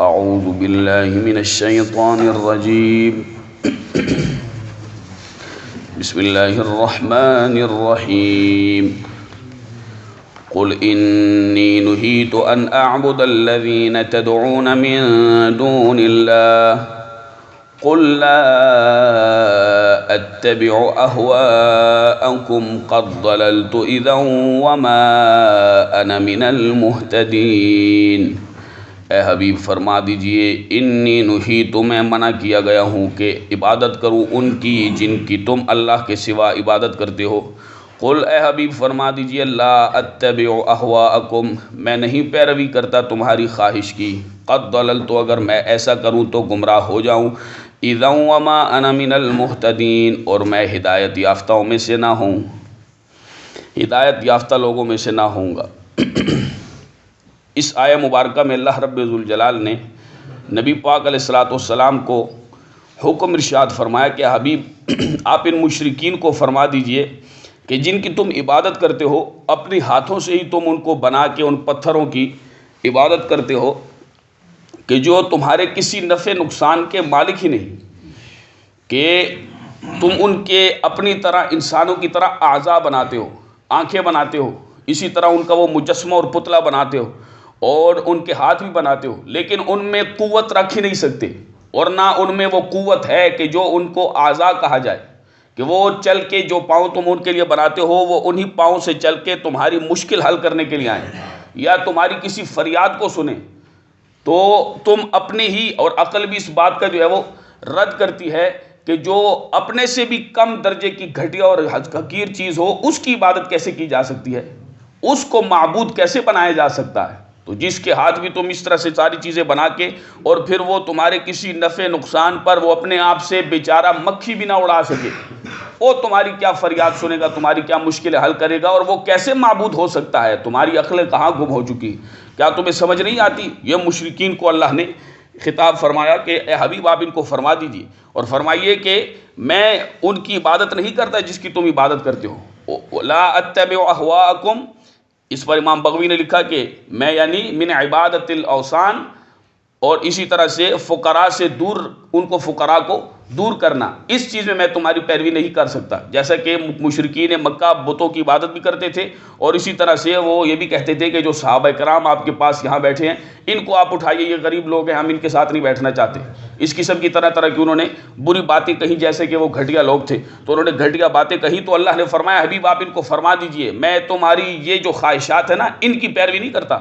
اعوذ باللہ من الشیطان الرجیم بسم اللہ الرحمن الرحیم قل انی نہیت ان اعبد الذین تدعون من دون اللہ قل لا اتبع اہواءکم قد ضللت اذا وما انا من المہتدین۔ اے حبیب فرما دیجئے انی نہیت، میں منع کیا گیا ہوں کہ عبادت کروں ان کی جن کی تم اللہ کے سوا عبادت کرتے ہو۔ قل اے حبیب فرما دیجئے لا اتبع اہواءکم، میں نہیں پیروی کرتا تمہاری خواہش کی، قد ضللت، اگر میں ایسا کروں تو گمراہ ہو جاؤں، اذا وما انا من المہتدین، اور میں ہدایت یافتوں میں سے نہ ہوں، ہدایت یافتہ لوگوں میں سے نہ ہوں گا۔ اس آیہ مبارکہ میں اللہ رب ذوالجلال نے نبی پاک علیہ الصلوۃ والسلام کو حکم ارشاد فرمایا کہ حبیب آپ ان مشرکین کو فرما دیجئے کہ جن کی تم عبادت کرتے ہو اپنے ہاتھوں سے ہی تم ان کو بنا کے ان پتھروں کی عبادت کرتے ہو کہ جو تمہارے کسی نفع نقصان کے مالک ہی نہیں، کہ تم ان کے اپنی طرح انسانوں کی طرح اعضاء بناتے ہو، آنکھیں بناتے ہو، اسی طرح ان کا وہ مجسمہ اور پتلا بناتے ہو اور ان کے ہاتھ بھی بناتے ہو، لیکن ان میں قوت رکھ ہی نہیں سکتے، اور نہ ان میں وہ قوت ہے کہ جو ان کو اعضاء کہا جائے کہ وہ چل کے جو پاؤں تم ان کے لیے بناتے ہو وہ انہی پاؤں سے چل کے تمہاری مشکل حل کرنے کے لیے آئیں یا تمہاری کسی فریاد کو سنیں، تو تم اپنے ہی، اور عقل بھی اس بات کا جو ہے وہ رد کرتی ہے کہ جو اپنے سے بھی کم درجے کی گھٹیا اور حقیر چیز ہو اس کی عبادت کیسے کی جا سکتی ہے، اس کو معبود کیسے بنایا جا سکتا ہے۔ تو جس کے ہاتھ بھی تم اس طرح سے ساری چیزیں بنا کے اور پھر وہ تمہارے کسی نفع نقصان پر وہ اپنے آپ سے بیچارہ مکھی بھی نہ اڑا سکے، وہ تمہاری کیا فریاد سنے گا، تمہاری کیا مشکل حل کرے گا، اور وہ کیسے معبود ہو سکتا ہے؟ تمہاری عقلیں کہاں گم ہو چکی؟ کیا تمہیں سمجھ نہیں آتی؟ یہ مشرکین کو اللہ نے خطاب فرمایا کہ اے حبیب آپ ان کو فرما دیجیے اور فرمائیے کہ میں ان کی عبادت نہیں کرتا جس کی تم عبادت کرتے ہو۔ لا اتبع اہواءکم، اس پر امام بغوی نے لکھا کہ میں یعنی من عبادت الاوثان، اور اسی طرح سے فقراء سے دور، ان کو فقراء کو دور کرنا، اس چیز میں تمہاری پیروی نہیں کر سکتا۔ جیسا کہ مشرکین مکہ بتوں کی عبادت بھی کرتے تھے اور اسی طرح سے وہ یہ بھی کہتے تھے کہ جو صحابہ کرام آپ کے پاس یہاں بیٹھے ہیں ان کو آپ اٹھائیے، یہ غریب لوگ ہیں، ہم ان کے ساتھ نہیں بیٹھنا چاہتے۔ اس قسم کی طرح طرح کی انہوں نے بری باتیں کہیں، جیسے کہ وہ گھٹیا لوگ تھے تو انہوں نے گھٹیا باتیں کہیں، تو اللہ نے فرمایا حبیب آپ ان کو فرما دیجئے میں تمہاری یہ جو خواہشات ہیں نا ان کی پیروی نہیں کرتا،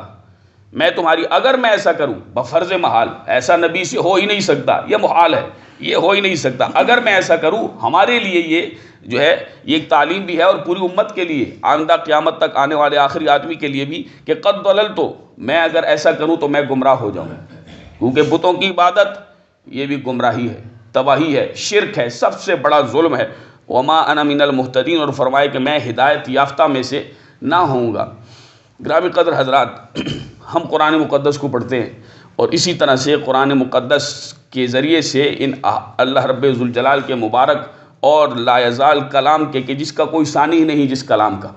میں تمہاری، اگر میں ایسا کروں بفرض محال، ایسا نبی سے ہو ہی نہیں سکتا، یہ محال ہے، یہ ہو ہی نہیں سکتا، اگر میں ایسا کروں ہمارے لیے یہ جو ہے یہ ایک تعلیم بھی ہے اور پوری امت کے لیے، آئندہ قیامت تک آنے والے آخری آدمی کے لیے بھی کہ قد ضللت، تو میں اگر ایسا کروں تو میں گمراہ ہو جاؤں، کیونکہ بتوں کی عبادت یہ بھی گمراہی ہے، تباہی ہے، شرک ہے، سب سے بڑا ظلم ہے۔ وما انا من المہتدین، اور فرمائے کہ میں ہدایت یافتہ میں سے نہ ہوں گا۔ گرامی قدر حضرات، ہم قرآن مقدس کو پڑھتے ہیں اور اسی طرح سے قرآن مقدس کے ذریعے سے ان اللہ رب ذوالجلال کے مبارک اور لا یزال کلام کے کہ جس کا کوئی ثانی ہی نہیں جس کلام کا،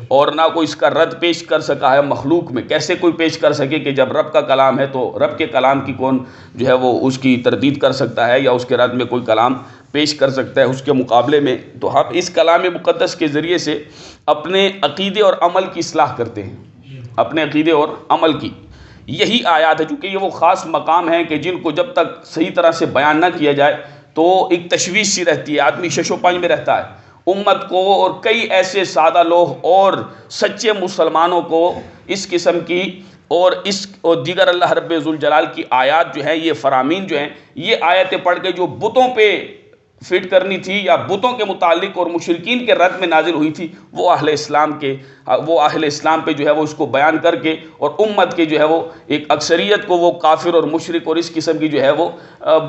اور نہ کوئی اس کا رد پیش کر سکا ہے مخلوق میں، کیسے کوئی پیش کر سکے کہ جب رب کا کلام ہے تو رب کے کلام کی کون جو ہے وہ اس کی تردید کر سکتا ہے یا اس کے رد میں کوئی کلام پیش کر سکتا ہے اس کے مقابلے میں۔ تو ہم اس کلام مقدس کے ذریعے سے اپنے عقیدے اور عمل کی اصلاح کرتے ہیں، اپنے عقیدے اور عمل کی یہی آیات ہے، چونکہ یہ وہ خاص مقام ہیں کہ جن کو جب تک صحیح طرح سے بیان نہ کیا جائے تو ایک تشویش سی رہتی ہے، آدمی شش و پنج میں رہتا ہے۔ امت کو اور کئی ایسے سادہ لوگ اور سچے مسلمانوں کو اس قسم کی اور دیگر اللہ رب ذوالجلال کی آیات جو ہیں، یہ فرامین جو ہیں، یہ آیتیں پڑھ کے جو بتوں پہ فٹ کرنی تھی یا بتوں کے متعلق اور مشرکین کے رد میں نازل ہوئی تھی، وہ اہل اسلام پہ جو ہے وہ اس کو بیان کر کے اور امت کے جو ہے وہ ایک اکثریت کو وہ کافر اور مشرک اور اس قسم کی جو ہے وہ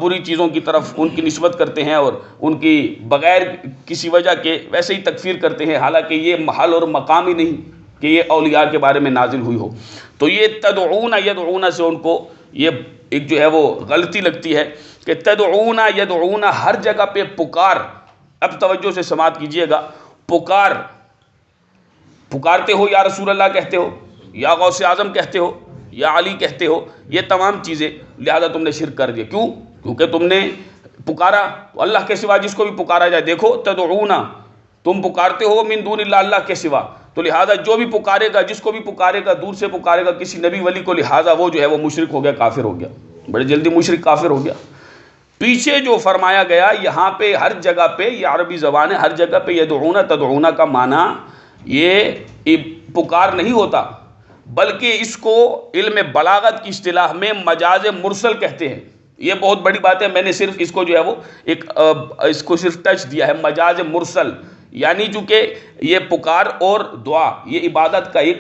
بری چیزوں کی طرف ان کی نسبت کرتے ہیں اور ان کی بغیر کسی وجہ کے ویسے ہی تکفیر کرتے ہیں، حالانکہ یہ محل اور مقام ہی نہیں کہ یہ اولیاء کے بارے میں نازل ہوئی ہو۔ تو یہ تدعون یدعون سے ان کو یہ ایک جو ہے وہ غلطی لگتی ہے کہ تدعون یدعون، ہر جگہ پہ پکار، اب توجہ سے سماعت کیجئے گا، پکارتے ہو یا رسول اللہ کہتے ہو یا غوث اعظم کہتے ہو یا علی کہتے ہو، یہ تمام چیزیں، لہذا تم نے شرک کر دیا. کیوں؟ کیونکہ تم نے پکارا تو اللہ کے سوا جس کو بھی پکارا جائے. دیکھو تدعونا، تم پکارتے ہو من دون اللہ، اللہ کے سوا، تو لہٰذا جو بھی پکارے گا، جس کو بھی پکارے گا، دور سے پکارے گا کسی نبی ولی کو، لہٰذا وہ جو ہے وہ مشرک ہو گیا، کافر ہو گیا، بڑے جلدی مشرک کافر ہو گیا. پیچھے جو فرمایا گیا یہاں پہ ہر جگہ پہ، یہ عربی زبان ہے، ہر جگہ پہ یدعون تدعون کا معنی یہ پکار نہیں ہوتا، بلکہ اس کو علم بلاغت کی اصطلاح میں مجاز مرسل کہتے ہیں. یہ بہت بڑی بات ہے، میں نے صرف اس کو جو ہے وہ اس کو صرف ٹچ دیا ہے. مجاز مرسل یعنی چونکہ یہ پکار اور دعا یہ عبادت کا ایک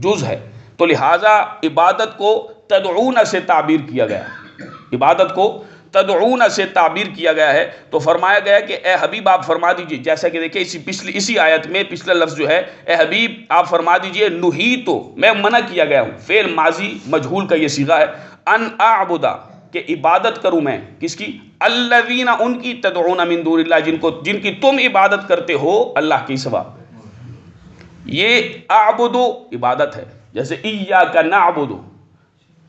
جز ہے، تو لہٰذا عبادت کو تدعون سے تعبیر کیا گیا، عبادت کو تدعون سے تعبیر کیا گیا ہے. تو فرمایا گیا کہ اے حبیب آپ فرما دیجئے، جیسا کہ دیکھیں اسی آیت میں پچھلا لفظ جو ہے، اے حبیب آپ فرما دیجئے نہیتو، میں منع کیا گیا ہوں، فعل ماضی مجہول کا یہ صیغہ ہے، ان اعبدا، کہ عبادت کروں میں، کس کی؟ الذین، ان کی، تدعون من دون اللہ، جن کی تم عبادت کرتے ہو اللہ کے سوا. یہ اعبدو عبادت ہے، جیسے ایاک نعبدو،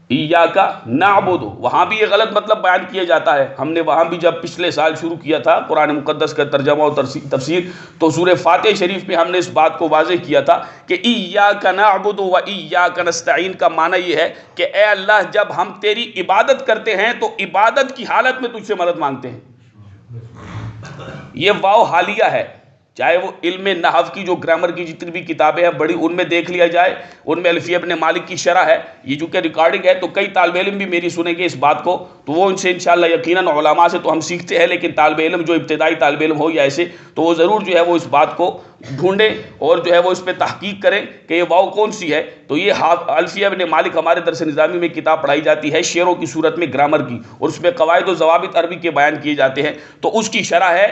ایاک نعبدو، وہاں بھی یہ غلط مطلب بیان کیا جاتا ہے. ہم نے وہاں بھی جب پچھلے سال شروع کیا تھا قرآن مقدس کا ترجمہ اور تفسیر، تو سورہ فاتح شریف میں ہم نے اس بات کو واضح کیا تھا کہ ایاک نعبد و ایاک نستعین کا معنی یہ ہے کہ اے اللہ جب ہم تیری عبادت کرتے ہیں تو عبادت کی حالت میں تجھ سے مدد مانگتے ہیں. یہ واو حالیہ ہے، چاہے وہ علم نحو کی جو گرامر کی جتنی بھی کتابیں ہیں بڑی، ان میں دیکھ لیا جائے، ان میں الفیہ ابن مالک کی شرح ہے. یہ جو کہ ریکارڈنگ ہے تو کئی طالب علم بھی میری سنیں گے اس بات کو، تو وہ ان سے انشاءاللہ یقیناً علماء سے تو ہم سیکھتے ہیں، لیکن طالب علم جو ابتدائی طالب علم ہو یا ایسے، تو وہ ضرور جو ہے وہ اس بات کو ڈھونڈیں اور جو ہے وہ اس پہ تحقیق کریں کہ یہ واو کون سی ہے. تو یہ الفیہ ابن مالک ہمارے درس نظامی میں کتاب پڑھائی جاتی ہے شعروں کی صورت میں گرامر کی، اور اس میں قواعد و ضوابط عربی کے بیان کیے جاتے ہیں. تو اس کی شرح ہے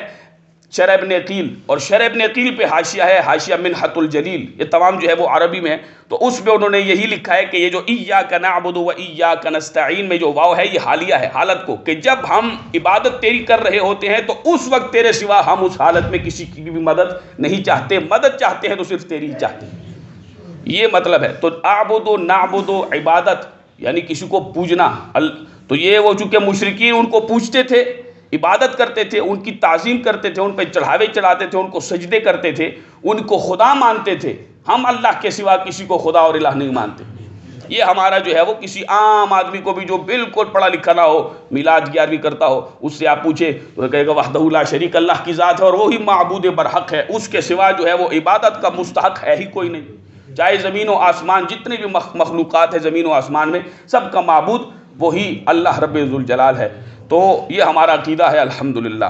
شرح ابن عقیل، اور شرح ابن عقیل پہ حاشیہ ہے حاشیہ منحۃ الجلیل، یہ تمام جو ہے وہ عربی میں ہے. تو اس میں انہوں نے یہی لکھا ہے کہ یہ جو ایاک نعبد و ایاک نستعین میں جو واو ہے یہ حالیہ ہے، حالت کو، کہ جب ہم عبادت تیری کر رہے ہوتے ہیں تو اس وقت تیرے سوا ہم اس حالت میں کسی کی بھی مدد نہیں چاہتے، مدد چاہتے ہیں تو صرف تیری ہی چاہتے ہیں. یہ مطلب ہے. تو اعبد و نعبد و عبادت یعنی کسی کو پوجنا. تو یہ وہ چونکہ مشرکین ان کو پوجتے تھے، عبادت کرتے تھے، ان کی تعظیم کرتے تھے، ان پہ چڑھاوے چڑھاتے تھے، ان کو سجدے کرتے تھے، ان کو خدا مانتے تھے. ہم اللہ کے سوا کسی کو خدا اور الہ نہیں مانتے. یہ ہمارا جو ہے وہ کسی عام آدمی کو بھی جو بالکل پڑھا لکھا نہ ہو، میلاد 11ویں کرتا ہو، اس سے آپ پوچھے تو کہے گا وحدہ لا شریک، اللہ کی ذات ہے اور وہی معبود برحق ہے، اس کے سوا جو ہے وہ عبادت کا مستحق ہے ہی کوئی نہیں. چاہے زمین و آسمان جتنے بھی مخلوقات ہیں زمین و آسمان میں، سب کا معبود وہی اللہ رب ذوالجلال ہے. تو یہ ہمارا عقیدہ ہے الحمدللہ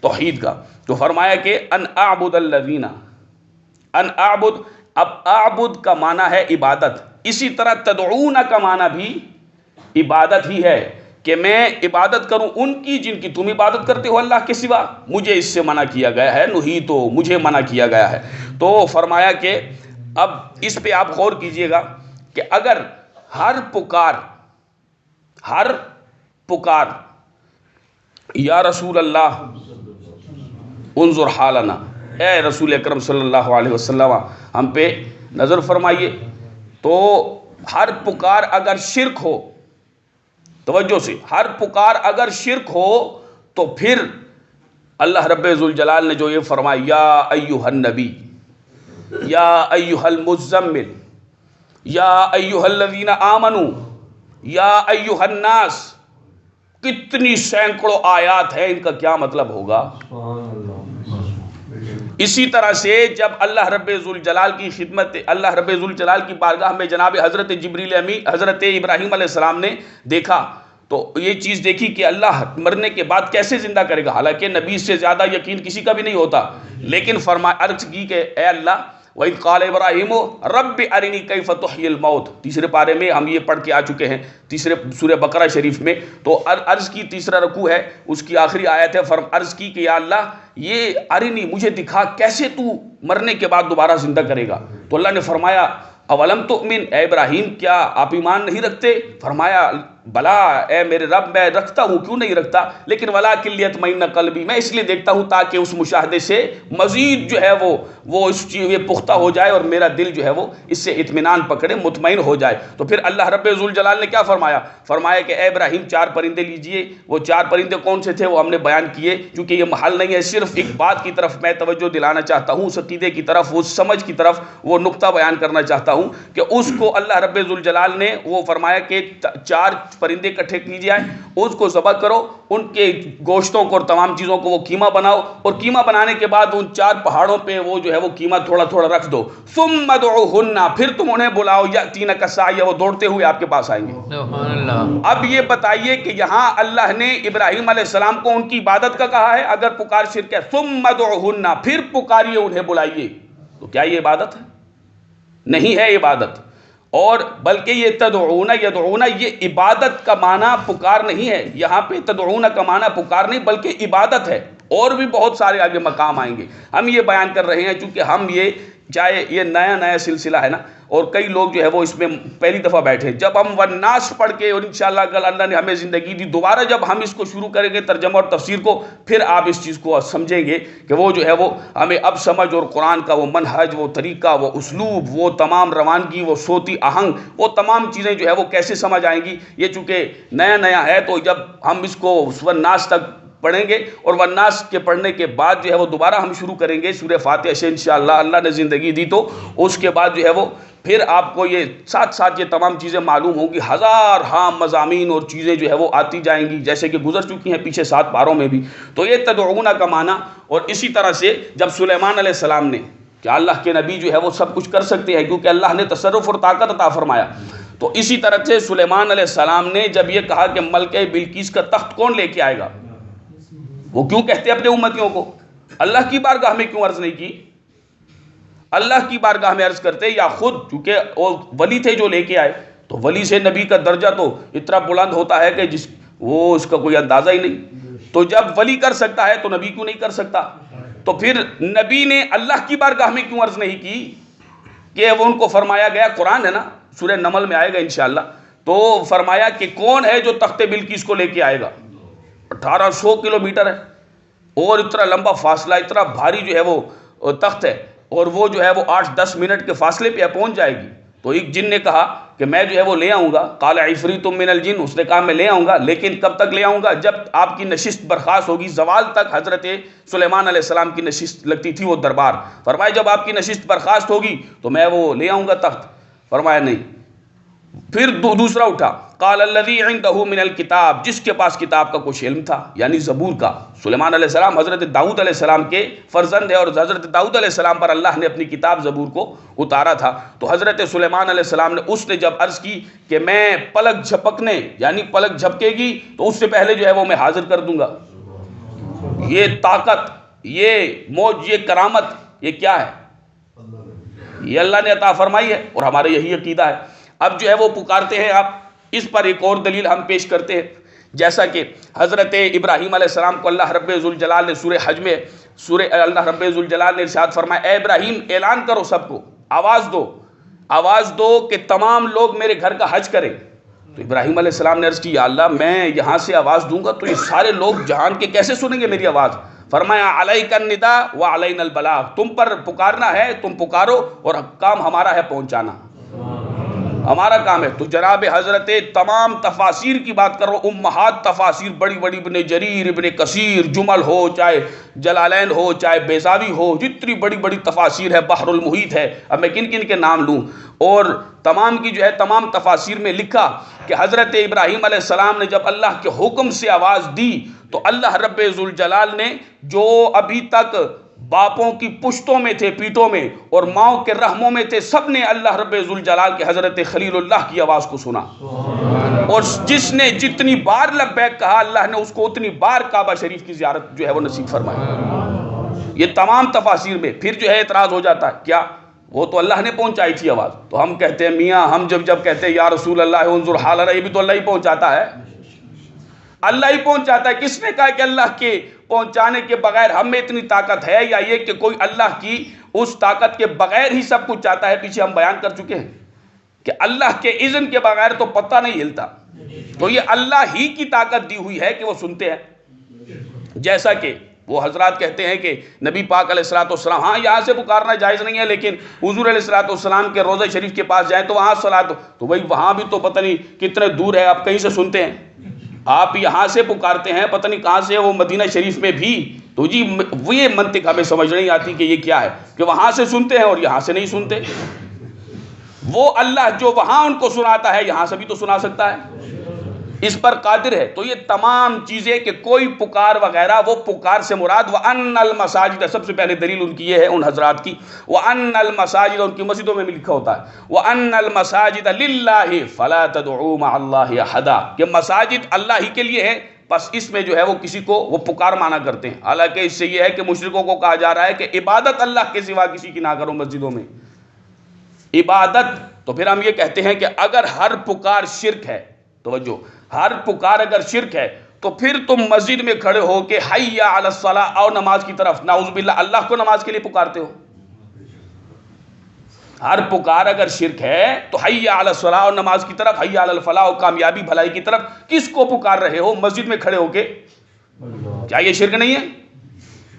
توحید کا. تو فرمایا کہ ان اعبد الذین، ان اعبد، اب اعبد کا معنی ہے عبادت، اسی طرح تدعون کا معنی بھی عبادت ہی ہے کہ میں عبادت کروں ان کی جن کی تم عبادت کرتے ہو اللہ کے سوا. مجھے اس سے منع کیا گیا ہے، نہیت، تو مجھے منع کیا گیا ہے. تو فرمایا کہ اب اس پہ آپ غور کیجئے گا کہ اگر ہر پکار یا رسول اللہ انظر حالنا، اے رسول اکرم صلی اللہ علیہ وسلم ہم پہ نظر فرمائیے، تو ہر پکار اگر شرک ہو، توجہ سے، ہر پکار اگر شرک ہو تو پھر اللہ رب ذوالجلال نے جو یہ فرمایا یا ایھا النبی، یا ایھا المزمل، یا ایھا الذین آمنوا، یا ایھا الناس، کتنی سینکڑوں آیات ہیں، ان کا کیا مطلب ہوگا؟ اسی طرح سے جب اللہ رب ذوالجلال کی خدمت، اللہ رب ذوالجلال کی بارگاہ میں جناب حضرت جبریل امین، حضرت ابراہیم علیہ السلام نے دیکھا، تو یہ چیز دیکھی کہ اللہ مرنے کے بعد کیسے زندہ کرے گا، حالانکہ نبی سے زیادہ یقین کسی کا بھی نہیں ہوتا، لیکن عرض کی کہ اے اللہ، وَإِذْ قَالَ إِبْرَاهِيمُ رَبِّ أَرِنِي كَيْفَ تُحْيِي الْمَوْتَ، تیسرے پارے میں ہم یہ پڑھ کے آ چکے ہیں، تیسرے سورہ بقرہ شریف میں. تو عرض کی، تیسرا رکوع ہے، اس کی آخری آیت ہے، عرض کی کہ یا اللہ یہ ارنی، مجھے دکھا کیسے تو مرنے کے بعد دوبارہ زندہ کرے گا. تو اللہ نے فرمایا اولم تؤمن، اے ابراہیم کیا آپ ایمان نہیں رکھتے؟ فرمایا بلا اے میرے رب میں رکھتا ہوں، کیوں نہیں رکھتا، لیکن ولیکن لیطمئن قلبی، میں اس لیے دیکھتا ہوں تاکہ اس مشاہدے سے مزید جو ہے وہ اس چیز یہ پختہ ہو جائے اور میرا دل جو ہے وہ اس سے اطمینان پکڑے، مطمئن ہو جائے۔ تو پھر اللہ رب ذوالجلال نے کیا فرمایا؟ فرمایا کہ اے ابراہیم 4 پرندے لیجئے۔ وہ 4 پرندے کون سے تھے وہ ہم نے بیان کیے، چونکہ یہ محل نہیں ہے، صرف ایک بات کی طرف میں توجہ دلانا چاہتا ہوں، اس عقیدے کی طرف، اس سمجھ کی طرف وہ نقطہ بیان کرنا چاہتا ہوں کہ اس کو اللہ رب ذوالجلال نے وہ فرمایا کہ 4 پرندے اکٹھے کیجئے، اس کو ذبح کرو، ان کے گوشتوں کو اور تمام چیزوں کو وہ قیمہ بناؤ، اور قیمہ بنانے کے بعد ان 4 پہاڑوں پہ وہ جو ہے وہ قیمہ تھوڑا تھوڑا رکھ دو، ثم ادعوہن، پھر تم انہیں بلاؤ، یاتینک سعیا، وہ دوڑتے ہوئے آپ کے پاس آئیں گے۔ سبحان اللہ۔ اب یہ بتائیے کہ یہاں اللہ نے ابراہیم علیہ السلام کو ان کی عبادت کا کہا ہے، اگر پکار شرک ہے، ثم ادعوہن، پھر پکاریے انہیں، بلائیے، تو کیا یہ عبادت ہے؟ نہیں ہے عبادت۔ اور بلکہ یہ تدعون یدعون، یہ عبادت کا معنی پکار نہیں ہے، یہاں پہ تدعون کا معنی پکار نہیں بلکہ عبادت ہے، اور بھی بہت سارے آگے مقام آئیں گے۔ ہم یہ بیان کر رہے ہیں چونکہ ہم یہ چاہے یہ نیا سلسلہ ہے نا، اور کئی لوگ جو ہے وہ اس میں پہلی دفعہ بیٹھے، جب ہم والناس پڑھ کے اور انشاءاللہ اگر اللہ نے ہمیں زندگی دی، دوبارہ جب ہم اس کو شروع کریں گے ترجمہ اور تفسیر کو، پھر آپ اس چیز کو سمجھیں گے کہ وہ جو ہے وہ ہمیں اب سمجھ، اور قرآن کا وہ منہج، وہ طریقہ، وہ اسلوب، وہ تمام روانگی، وہ صوتی آہنگ، وہ تمام چیزیں جو ہے وہ کیسے سمجھ آئیں گی۔ یہ چونکہ نیا ہے تو جب ہم اس کو والناس تک پڑھیں گے، اور والناس کے پڑھنے کے بعد جو ہے وہ دوبارہ ہم شروع کریں گے سورہ فاتحہ سے انشاءاللہ، اللہ نے زندگی دی تو اس کے بعد جو ہے وہ پھر آپ کو یہ ساتھ یہ تمام چیزیں معلوم ہوں گی، ہزار مضامین اور چیزیں جو ہے وہ آتی جائیں گی، جیسے کہ گزر چکی ہیں پیچھے 7 پاروں میں بھی۔ تو یہ تدعون کا معنی، اور اسی طرح سے جب سلیمان علیہ السلام نے، کہ اللہ کے نبی جو ہے وہ سب کچھ کر سکتے ہیں کیونکہ اللہ نے تصرف اور طاقت عطا فرمایا، تو اسی طرح سے سلیمان علیہ السلام نے جب یہ کہا کہ ملکہ بلقیس کا تخت کون لے کے آئے گا، وہ کیوں کہتے اپنے امتیوں کو، اللہ کی بارگاہ میں کیوں عرض نہیں کی؟ اللہ کی بارگاہ میں عرض کرتے، یا خود چونکہ وہ ولی تھے جو لے کے آئے، تو ولی سے نبی کا درجہ تو اتنا بلند ہوتا ہے کہ اس کا کوئی اندازہ ہی نہیں، تو جب ولی کر سکتا ہے تو نبی کیوں نہیں کر سکتا؟ تو پھر نبی نے اللہ کی بارگاہ میں کیوں عرض نہیں کی کہ وہ ان کو فرمایا گیا، قرآن ہے نا، سورہ نمل میں آئے گا انشاءاللہ، تو فرمایا کہ کون ہے جو تخت بلقیس کو لے کے آئے گا؟ 1800 کلومیٹر ہے، اور اتنا لمبا فاصلہ، اتنا بھاری جو ہے وہ تخت ہے، اور وہ جو ہے وہ 8-10 منٹ کے فاصلے پہ پہنچ جائے گی۔ تو ایک جن نے کہا کہ میں جو ہے وہ لے آؤں گا، قال عفریت من الجن، اس نے کہا میں لے آؤں گا، لیکن کب تک لے آؤں گا؟ جب آپ کی نشست برخاست ہوگی، زوال تک حضرت سلیمان علیہ السلام کی نشست لگتی تھی وہ دربار، فرمایا جب آپ کی نشست برخاست ہوگی تو میں وہ لے آؤں گا تخت، فرمایا نہیں۔ پھر دوسرا اٹھا، قال الذی عندہ من الکتاب، جس کے پاس کتاب کا کچھ علم تھا، یعنی زبور کا۔ سلیمان علیہ السلام حضرت داؤد علیہ السلام کے فرزند ہے، اور حضرت داؤد علیہ السلام پر اللہ نے اپنی کتاب زبور کو اتارا تھا، تو حضرت سلیمان علیہ السلام نے، اس نے جب عرض کی کہ میں پلک جھپکنے، یعنی پلک جھپکے گی تو اس سے پہلے جو ہے وہ میں حاضر کر دوں گا۔ یہ طاقت، یہ موج، یہ کرامت، یہ کیا ہے؟ یہ اللہ نے عطا فرمائی ہے، اور ہمارے یہی عقیدہ ہے۔ اب جو ہے وہ پکارتے ہیں، آپ اس پر ایک اور دلیل ہم پیش کرتے ہیں، جیسا کہ حضرت ابراہیم علیہ السلام کو اللہ رب ذوالجلال نے سورہ حج میں، اللہ رب ذوالجلال نے ارشاد فرمایا، اے ابراہیم اعلان کرو، سب کو آواز دو کہ تمام لوگ میرے گھر کا حج کریں۔ تو ابراہیم علیہ السلام نے عرض کی، یا اللہ میں یہاں سے آواز دوں گا تو یہ سارے لوگ جہان کے کیسے سنیں گے میری آواز؟ فرمایا علیک النداء وعلینا البلاغ، تم پر پکارنا ہے، تم پکارو، اور کام ہمارا ہے پہنچانا، ہمارا کام ہے۔ تو جناب حضرت تمام تفاسیر کی بات کر رہا ہوں، امہات تفاسیر، بڑی بڑی، ابن جریر، ابن کثیر، جمل ہو، چاہے جلالین ہو، چاہے بیضاوی ہو، جتنی بڑی بڑی تفاسیر ہے، بحر المحیط ہے، اب میں کن کن کے نام لوں، اور تمام کی جو ہے تمام تفاسیر میں لکھا کہ حضرت ابراہیم علیہ السلام نے جب اللہ کے حکم سے آواز دی تو اللہ رب ذوالجلال نے جو ابھی تک باپوں کی پشتوں میں تھے، پیٹوں میں، اور ماؤں کے رحموں میں تھے، سب نے اللہ رب ذوالجلال کے حضرت خلیل اللہ کی آواز کو سنا، اور جس نے جتنی بار لبیک کہا اللہ نے اس کو اتنی بار کعبہ شریف کی زیارت جو ہے وہ نصیب فرمائی۔ یہ تمام تفاسیر میں پھر جو ہے اعتراض ہو جاتا ہے، کیا وہ تو اللہ نے پہنچائی تھی آواز؟ تو ہم کہتے ہیں میاں، ہم جب کہتے ہیں یا رسول اللہ انظر حالنا، یہ بھی تو اللہ ہی پہنچاتا ہے، اللہ ہی پہنچاتا ہے۔ کس نے کہا کہ اللہ کے پہنچانے کے بغیر ہم میں اتنی طاقت ہے، یا یہ کہ کوئی اللہ کی اس طاقت کے بغیر ہی سب کچھ چاہتا ہے؟ پیچھے ہم بیان کر چکے ہیں کہ اللہ کے اذن کے بغیر تو پتہ نہیں ہلتا، تو یہ اللہ ہی کی طاقت دی ہوئی ہے کہ وہ سنتے ہیں۔ جیسا کہ وہ حضرات کہتے ہیں کہ نبی پاک علیہ الصلوۃ والسلام، ہاں یہاں سے پکارنا جائز نہیں ہے، لیکن حضور علیہ الصلوۃ والسلام کے روضہ شریف کے پاس جائیں تو وہاں صلاۃ، تو بھائی وہاں بھی تو پتہ نہیں کتنے دور ہے، آپ کہیں سے سنتے ہیں، آپ یہاں سے پکارتے ہیں، پتہ نہیں کہاں سے وہ مدینہ شریف میں بھی، تو جی وہ یہ منطق ہمیں سمجھ نہیں آتی کہ یہ کیا ہے کہ وہاں سے سنتے ہیں اور یہاں سے نہیں سنتے۔ وہ اللہ جو وہاں ان کو سناتا ہے یہاں سے بھی تو سنا سکتا ہے، اس پر قادر ہے۔ تو یہ تمام چیزیں کہ کوئی پکار وغیرہ، وہ پکار سے مراد وَأَنَّ الْمَسَاجِدَ، سب سے پہلے دلیل ان کی یہ ہے ان حضرات کی، وَأَنَّ الْمَسَاجِدَ، ان کی مسجدوں میں بھی لکھا ہوتا ہے وَأَنَّ الْمَسَاجِدَ لِلَّهِ فَلَا تَدْعُوا مَعَ اللَّهِ أَحَدًا، کہ مساجد اللہ ہی کے لیے ہے، بس اس میں جو ہے وہ کسی کو وہ پکار مانا کرتے ہیں، حالانکہ اس سے یہ ہے کہ مشرکوں کو کہا جا رہا ہے کہ عبادت اللہ کے سوا کسی کی نہ کرو مسجدوں میں عبادت۔ تو پھر ہم یہ کہتے ہیں کہ اگر ہر پکار شرک ہے، توجہ، ہر پکار اگر شرک ہے تو پھر تم مسجد میں کھڑے ہو کے حی علی الصلاۃ، آؤ نماز کی طرف، نعوذ باللہ اللہ کو نماز کے لیے پکارتے ہو۔ ہر پکار اگر شرک ہے تو حی علی الصلاۃ اور نماز کی طرف، حی علی الفلاح اور کامیابی بھلائی کی طرف، کس کو پکار رہے ہو مسجد میں کھڑے ہو کے؟ کیا یہ شرک نہیں ہے؟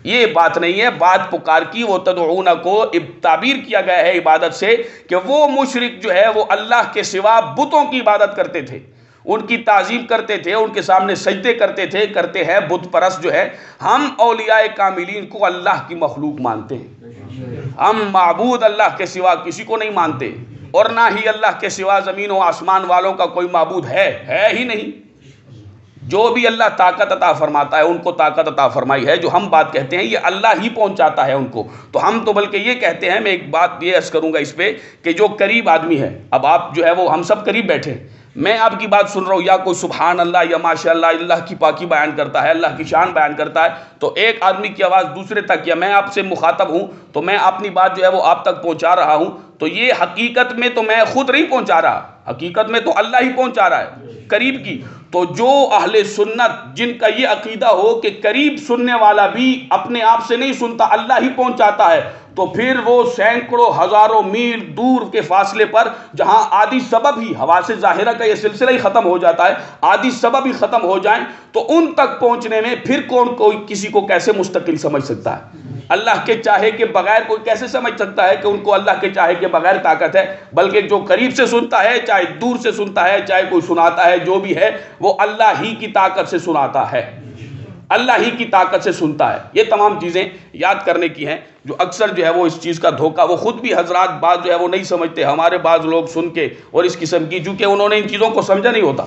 یہ بات نہیں ہے، بات پکار کی، وہ تدعون کو تعبیر کیا گیا ہے عبادت سے، کہ وہ مشرک جو ہے وہ اللہ کے سوا بتوں کی عبادت کرتے تھے، ان کی تعظیم کرتے تھے، ان کے سامنے سجدے کرتے تھے، کرتے ہیں۔ بت پرست جو ہے، ہم اولیاء کاملین کو اللہ کی مخلوق مانتے ہیں، ہم معبود اللہ کے سوا کسی کو نہیں مانتے، اور نہ ہی اللہ کے سوا زمین و آسمان والوں کا کوئی معبود ہے ہی نہیں۔ جو بھی اللہ طاقت عطا فرماتا ہے ان کو طاقت عطا فرمائی ہے، جو ہم بات کہتے ہیں یہ اللہ ہی پہنچاتا ہے ان کو۔ تو ہم تو بلکہ یہ کہتے ہیں، میں ایک بات یہ عرض کروں گا اس پہ، کہ جو قریب آدمی ہے، اب آپ جو ہے وہ ہم سب قریب بیٹھے ہیں، میں آپ کی بات سن رہا ہوں، یا کوئی سبحان اللہ یا ماشاء اللہ اللہ کی پاکی بیان کرتا ہے، اللہ کی شان بیان کرتا ہے، تو ایک آدمی کی آواز دوسرے تک، یا میں آپ سے مخاطب ہوں تو میں اپنی بات جو ہے وہ آپ تک پہنچا رہا ہوں، تو یہ حقیقت میں تو میں خود نہیں پہنچا رہا، حقیقت میں تو اللہ ہی پہنچا رہا ہے قریب کی۔ تو جو اہل سنت جن کا یہ عقیدہ ہو کہ قریب سننے والا بھی اپنے آپ سے نہیں سنتا، اللہ ہی پہنچاتا ہے، تو پھر وہ سینکڑوں ہزاروں میل دور کے فاصلے پر، جہاں عادی سبب ہی، حواس ظاہرہ کا یہ سلسلہ ہی ختم ہو جاتا ہے، عادی سبب ہی ختم ہو جائیں، تو ان تک پہنچنے میں پھر کوئی کسی کو کیسے مستقل سمجھ سکتا ہے؟ اللہ کے چاہے کے بغیر کوئی کیسے سمجھ سکتا ہے کہ ان کو اللہ کے چاہے کے بغیر طاقت ہے؟ بلکہ جو قریب سے سنتا ہے، چاہے دور سے سنتا ہے، چاہے کوئی سناتا ہے، جو بھی ہے وہ اللہ ہی کی طاقت سے سناتا ہے، اللہ ہی کی طاقت سے سنتا ہے۔ یہ تمام چیزیں یاد کرنے کی ہیں، جو اکثر جو ہے وہ اس چیز کا دھوکہ، وہ خود بھی حضرات بعض جو ہے وہ نہیں سمجھتے، ہمارے بعض لوگ سن کے اور اس قسم کی، چونکہ انہوں نے ان چیزوں کو سمجھا نہیں ہوتا۔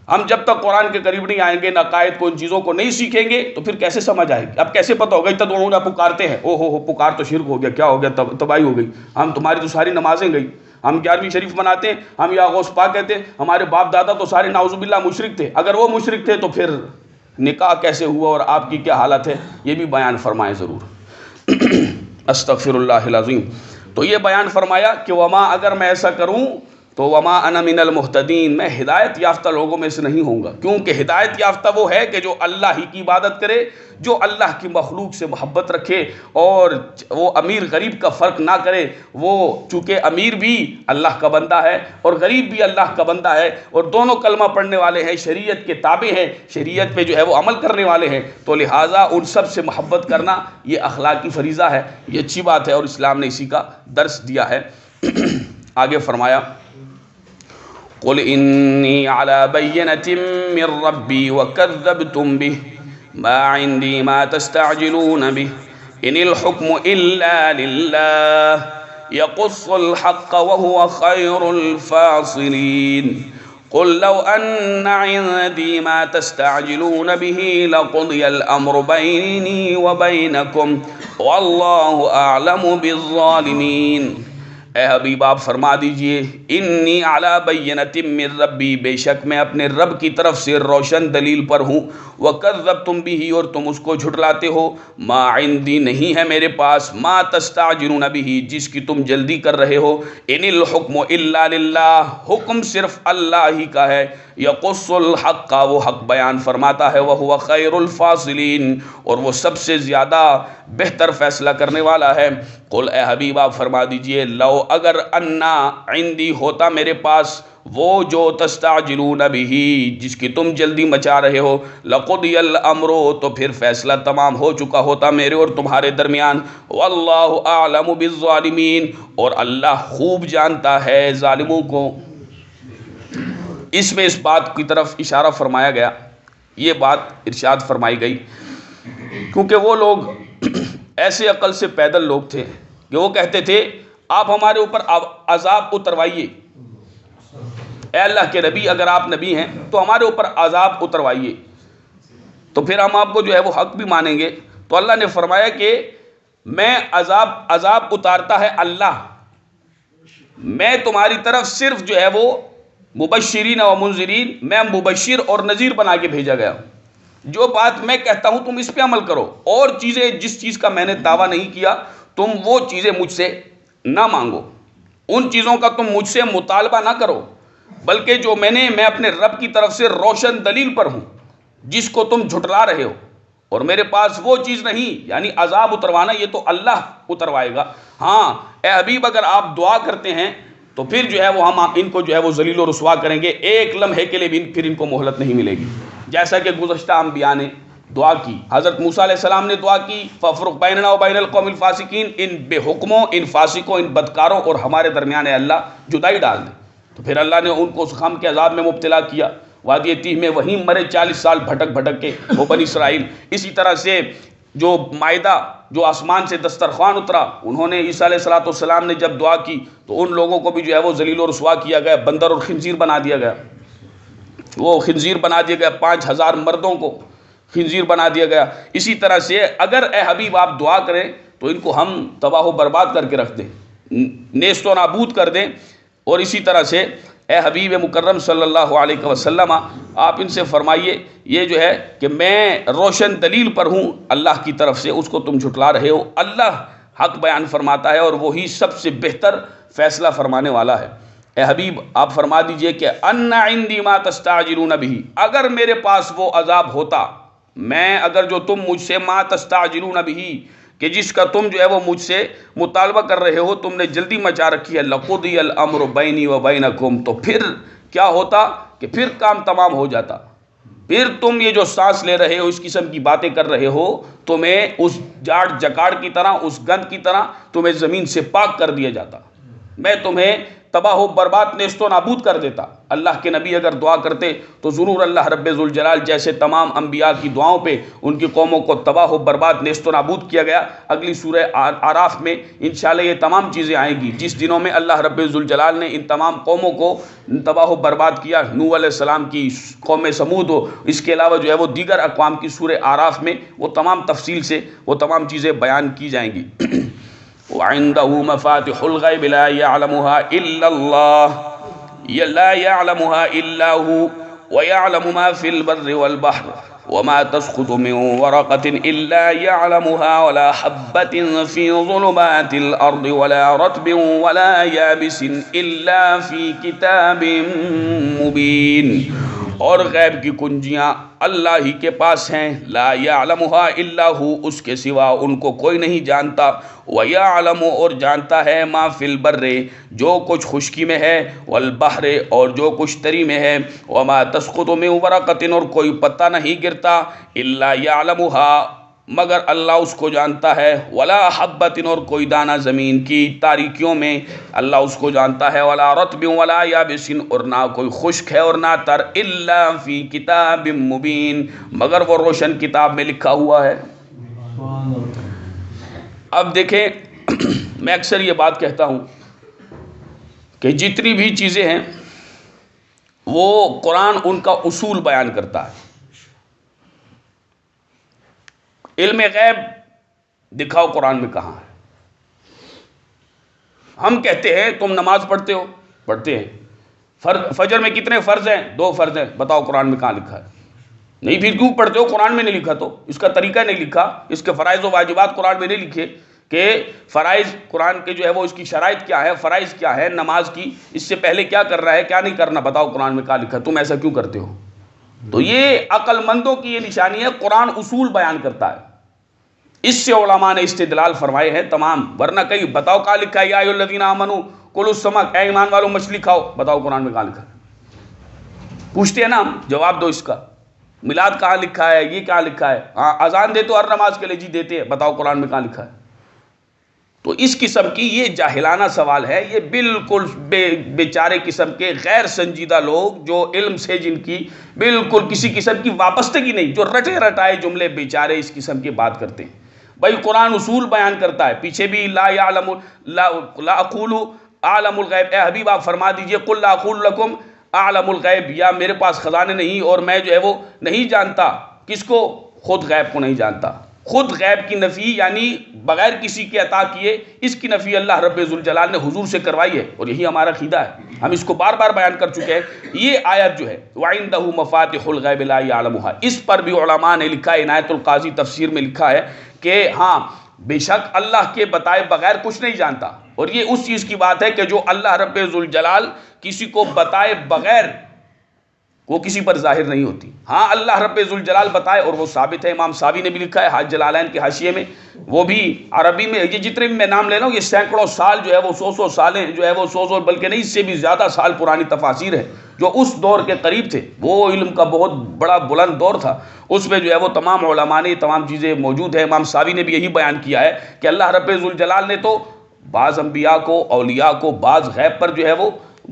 ہم جب تک قرآن کے قریب نہیں آئیں گے، عقائد کو، ان چیزوں کو نہیں سیکھیں گے، تو پھر کیسے سمجھ آئے گی؟ اب کیسے پتہ ہوگا؟ تدعون پکارتے ہیں، او ہو پکار تو شرک ہو گیا، کیا ہو گیا؟ تباہی ہو گئی، ہم تمہاری تو ساری نمازیں گئی، ہم 11ویں شریف مناتے ہیں، ہم یا غوث پاک کہتے ہیں، ہمارے باپ دادا تو سارے نعوذ باللہ مشرک تھے، اگر وہ مشرک تھے تو پھر نکاح کیسے ہوا اور آپ کی کیا حالت ہے؟ یہ بھی بیان فرمائیں ضرور۔ استغفر اللہ العظیم۔ تو یہ بیان فرمایا کہ وما، اگر میں ایسا کروں تو وما انا من المہتدین، میں ہدایت یافتہ لوگوں میں سے نہیں ہوں گا، کیونکہ ہدایت یافتہ وہ ہے کہ جو اللہ ہی کی عبادت کرے، جو اللہ کی مخلوق سے محبت رکھے، اور وہ امیر غریب کا فرق نہ کرے۔ وہ چونکہ امیر بھی اللہ کا بندہ ہے اور غریب بھی اللہ کا بندہ ہے، اور دونوں کلمہ پڑھنے والے ہیں، شریعت کے تابع ہیں، شریعت پہ جو ہے وہ عمل کرنے والے ہیں، تو لہٰذا ان سب سے محبت کرنا یہ اخلاقی فریضہ ہے، یہ اچھی بات ہے، اور اسلام نے اسی کا درس دیا ہے۔ آگے فرمایا قل انی علی بینۃ من ربی وکذبتم بہ ما عندی ما تستعجلون بہ ان الحکم الا للہ یقص الحق وهو خیر الفاصلین قل لو ان عندی ما تستعجلون به لقضی الامر بینی وبینکم واللہ اعلم بالظالمین۔ اے حبیب آپ فرما دیجئے، انی علی بینۃ من ربی، بے شک میں اپنے رب کی طرف سے روشن دلیل پر ہوں، وکذبتم بہ، اور تم اس کو جھٹلاتے ہو، ما عندی، نہیں ہے میرے پاس، ما تستعجلون بہ، جس کی تم جلدی کر رہے ہو، ان الحکم الا للہ، حکم صرف اللہ ہی کا ہے، یقص الحق، وہ حق بیان فرماتا ہے، وہو خیر الفاصلین، اور وہ سب سے زیادہ بہتر فیصلہ کرنے والا ہے۔ قل اے حبیب آپ فرما دیجئے، لو اگر انا عندی ہوتا میرے پاس وہ جو تستعجلون بہ جس کی تم جلدی مچا رہے ہو، لقضی الامر تو پھر فیصلہ تمام ہو چکا ہوتا میرے اور تمہارے درمیان، واللہ اعلم بالظالمین، اور اللہ خوب جانتا ہے ظالموں کو۔ اس میں اس بات کی طرف اشارہ فرمایا گیا، یہ بات ارشاد فرمائی گئی کیونکہ وہ لوگ ایسے عقل سے پیدل لوگ تھے کہ وہ کہتے تھے آپ ہمارے اوپر عذاب اتروائیے، اے اللہ کے نبی اگر آپ نبی ہیں تو ہمارے اوپر عذاب اتروائیے، تو پھر ہم آپ کو جو ہے وہ حق بھی مانیں گے۔ تو اللہ نے فرمایا کہ میں عذاب اتارتا ہے اللہ، میں تمہاری طرف صرف جو ہے وہ مبشرین و منذرین، میں مبشر اور نذیر بنا کے بھیجا گیا ہوں۔ جو بات میں کہتا ہوں تم اس پہ عمل کرو، اور چیزیں جس چیز کا میں نے دعویٰ نہیں کیا تم وہ چیزیں مجھ سے نہ مانگو، ان چیزوں کا تم مجھ سے مطالبہ نہ کرو، بلکہ جو میں اپنے رب کی طرف سے روشن دلیل پر ہوں جس کو تم جھٹلا رہے ہو، اور میرے پاس وہ چیز نہیں، یعنی عذاب اتروانا یہ تو اللہ اتروائے گا۔ ہاں اے حبیب اگر آپ دعا کرتے ہیں تو پھر جو ہے وہ ہم ان کو جو ہے وہ ذلیل و رسوا کریں گے، ایک لمحے کے لیے بھی پھر ان کو مہلت نہیں ملے گی، جیسا کہ گزشتہ انبیاء نے دعا کی۔ حضرت موسیٰ علیہ السلام نے دعا کی فَافْرُقْ بَيْنَنَا وَبَيْنَ الْقَوْمِ الْفَاسِقِينَ، ان بے حکموں، ان فاسقوں، ان بدکاروں اور ہمارے درمیان اللہ جدائی ڈال دے۔ تو پھر اللہ نے ان کو اس غم کے عذاب میں مبتلا کیا، وادی تیہ میں وہیں مرے 40 سال بھٹک بھٹک کے وہ بنی اسرائیل۔ اسی طرح سے جو مائدہ جو آسمان سے دسترخوان اترا، انہوں نے عیسیٰ علیہ السلام نے جب دعا کی تو ان لوگوں کو بھی جو ہے وہ ذلیل و رسوا کیا گیا، بندر اور خنزیر بنا دیا گیا، وہ خنزیر بنا دیا گیا، 5000 مردوں کو خنزیر بنا دیا گیا۔ اسی طرح سے اگر اے حبیب آپ دعا کریں تو ان کو ہم تباہ و برباد کر کے رکھ دیں، نیست و نابود کر دیں۔ اور اسی طرح سے اے حبیب مکرم صلی اللہ علیہ وسلم آپ ان سے فرمائیے یہ جو ہے کہ میں روشن دلیل پر ہوں اللہ کی طرف سے، اس کو تم جھٹلا رہے ہو۔ اللہ حق بیان فرماتا ہے اور وہی سب سے بہتر فیصلہ فرمانے والا ہے۔ اے حبیب آپ فرما دیجئے کہ ان عندی ما تستعجلون بہ، اگر میرے پاس وہ عذاب ہوتا، میں اگر جو تم مجھ سے ما تستعجلون بہ کہ جس کا تم جو ہے وہ مجھ سے مطالبہ کر رہے ہو، تم نے جلدی مچا رکھی ہے، لقضی الامر بینی و بینکم، تو پھر کیا ہوتا کہ پھر کام تمام ہو جاتا، پھر تم یہ جو سانس لے رہے ہو اس قسم کی باتیں کر رہے ہو، تمہیں اس جاڑ جکاڑ کی طرح، اس گند کی طرح تمہیں زمین سے پاک کر دیا جاتا، میں تمہیں تباہ و برباد نیست و نابود کر دیتا۔ اللہ کے نبی اگر دعا کرتے تو ضرور اللہ رب ذوالجلال جیسے تمام انبیاء کی دعاؤں پہ ان کی قوموں کو تباہ و برباد نیست و نابود کیا گیا۔ اگلی سورہ اعراف میں انشاءاللہ یہ تمام چیزیں آئیں گی، جس دنوں میں اللہ رب ذوالجلال نے ان تمام قوموں کو تباہ و برباد کیا، نوح علیہ السلام کی قوم سمود ہو، اس کے علاوہ جو ہے وہ دیگر اقوام کی سورہ اعراف میں وہ تمام تفصیل سے وہ تمام چیزیں بیان کی جائیں گی۔ وعنده مفاتح الغیب لا يعلمها الا الله لا يعلمها الا هو ويعلم ما في البر والبحر وما تسقط من ورقة الا يعلمها ولا حبة في ظلمات الارض ولا رطب ولا يابس الا في كتاب مبين، اور غیب کی کنجیاں اللہ ہی کے پاس ہیں، لا یعلمها الا هو، اس کے سوا ان کو کوئی نہیں جانتا، ویعلم، اور جانتا ہے، ما فی البر، جو کچھ خشکی میں ہے، والبحر، اور جو کچھ تری میں ہے، وما تسقط من ورقۃ، اور کوئی پتا نہیں گرتا، الا یعلمها، مگر اللہ اس کو جانتا ہے، ولا حبۃ، اور کوئی دانہ زمین کی تاریکیوں میں اللہ اس کو جانتا ہے، ولا رطب ولا یابس، اور نہ کوئی خشک ہے اور نہ تر، الا فی کتاب مبین، مگر وہ روشن کتاب میں لکھا ہوا ہے۔ اب دیکھیں میں اکثر یہ بات کہتا ہوں کہ جتنی بھی چیزیں ہیں وہ قرآن ان کا اصول بیان کرتا ہے۔ علم غیب دکھاؤ قرآن میں کہاں ہے؟ ہم کہتے ہیں تم نماز پڑھتے ہو، پڑھتے ہیں، فجر میں کتنے فرض ہیں؟ 2 فرض ہیں، بتاؤ قرآن میں کہاں لکھا ہے؟ نہیں، پھر کیوں پڑھتے ہو؟ قرآن میں نہیں لکھا تو، اس کا طریقہ نہیں لکھا، اس کے فرائض و واجبات قرآن میں نہیں لکھے، کہ فرائض قرآن کے جو ہے وہ اس کی شرائط کیا ہے، فرائض کیا ہے نماز کی، اس سے پہلے کیا کر رہا ہے کیا نہیں کرنا، بتاؤ قرآن میں کیا لکھا ہے، تم ایسا کیوں کرتے ہو؟ تو یہ عقل مندوں کی یہ نشانی ہے، قرآن اصول بیان کرتا ہے، اس سے علماء نے استدلال فرمائے ہیں تمام، ورنہ کہیں بتاؤ کہاں لکھا ہے یا ایھا الذین آمنوا کلوا السمک، اے ایمان والوں مچھلی کھاؤ، بتاؤ قرآن میں کہاں لکھا ہے؟ پوچھتے ہیں نا ہم، جواب دو اس کا، میلاد کہاں لکھا ہے، یہ کہاں لکھا ہے، ہاں اذان دے تو ہر نماز کے لیے جی دیتے ہیں، بتاؤ قرآن میں کہاں لکھا ہے؟ تو اس قسم کی یہ جاہلانہ سوال ہے، یہ بالکل بیچارے قسم کے غیر سنجیدہ لوگ جو علم سے جن کی بالکل کسی قسم کی وابستگی نہیں، جو رٹے رٹائے جملے بیچارے اس قسم کی بات کرتے ہیں۔ بھائی قرآن اصول بیان کرتا ہے، پیچھے بھی لا اقول اعلم الغیب، اے حبیب آپ فرما دیجئے قل لا اقول لکم اعلم الغیب، یا میرے پاس خزانے نہیں اور میں جو ہے وہ نہیں جانتا، کس کو؟ خود غیب کو نہیں جانتا۔ خود غیب کی نفی یعنی بغیر کسی کے عطا کیے، اس کی نفی اللہ رب ذوالجلال نے حضور سے کروائی ہے، اور یہی ہمارا عقیدہ ہے، ہم اس کو بار بار بیان کر چکے ہیں۔ یہ آیت جو ہے وَعِندَهُ مَفَاتِحُ الْغَيْبِ لَا يَعْلَمُهَا، اس پر بھی علماء نے لکھا ہے، عنایت القاضی تفسیر میں لکھا ہے کہ ہاں بے شک اللہ کے بتائے بغیر کچھ نہیں جانتا، اور یہ اس چیز کی بات ہے کہ جو اللہ رب ذوالجلال کسی کو بتائے بغیر وہ کسی پر ظاہر نہیں ہوتی، ہاں اللہ رب ذوالجلال بتائے، اور وہ ثابت ہے، امام ساوی نے بھی لکھا ہے حاج جلالین کے حاشیے میں، وہ بھی عربی میں، یہ جتنے بھی میں نام لے رہا ہوں یہ سینکڑوں سال جو ہے وہ سو سالیں جو ہے وہ سو بلکہ نہیں اس سے بھی زیادہ سال پرانی تفاسیر ہے جو اس دور کے قریب تھے، وہ علم کا بہت بڑا بلند دور تھا، اس میں جو ہے وہ تمام علماء نے تمام چیزیں موجود ہیں۔ امام ساوی نے بھی یہی بیان کیا ہے کہ اللہ رب ذوالجلال نے تو بعض انبیاء کو، اولیاء کو بعض غیب پر جو ہے وہ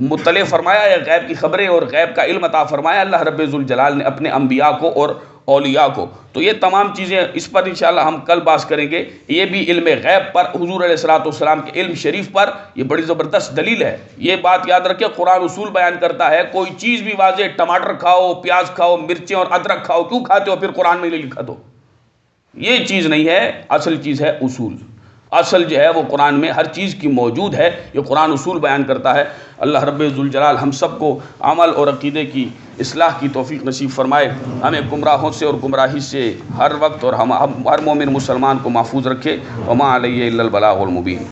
مطلع فرمایا ہے، غیب کی خبریں اور غیب کا علم عطا فرمایا اللہ رب ذوالجلال نے اپنے انبیاء کو اور اولیاء کو۔ تو یہ تمام چیزیں اس پر انشاءاللہ ہم کل بات کریں گے، یہ بھی علم غیب پر حضور علیہ الصلوۃ والسلام کے علم شریف پر یہ بڑی زبردست دلیل ہے۔ یہ بات یاد رکھیں، قرآن اصول بیان کرتا ہے، کوئی چیز بھی واضح، ٹماٹر کھاؤ، پیاز کھاؤ، مرچیں اور ادرک کھاؤ، کیوں کھاتے ہو پھر قرآن میں نہیں لکھا؟ تو یہ چیز نہیں ہے، اصل چیز ہے اصول، اصل جو ہے وہ قرآن میں ہر چیز کی موجود ہے، یہ قرآن اصول بیان کرتا ہے۔ اللہ رب ذوالجلال ہم سب کو عمل اور عقیدے کی اصلاح کی توفیق نصیب فرمائے، ہمیں گمراہوں سے اور گمراہی سے ہر وقت اور ہر مومن مسلمان کو محفوظ رکھے۔ وما علیہ الا البلاغ المبین۔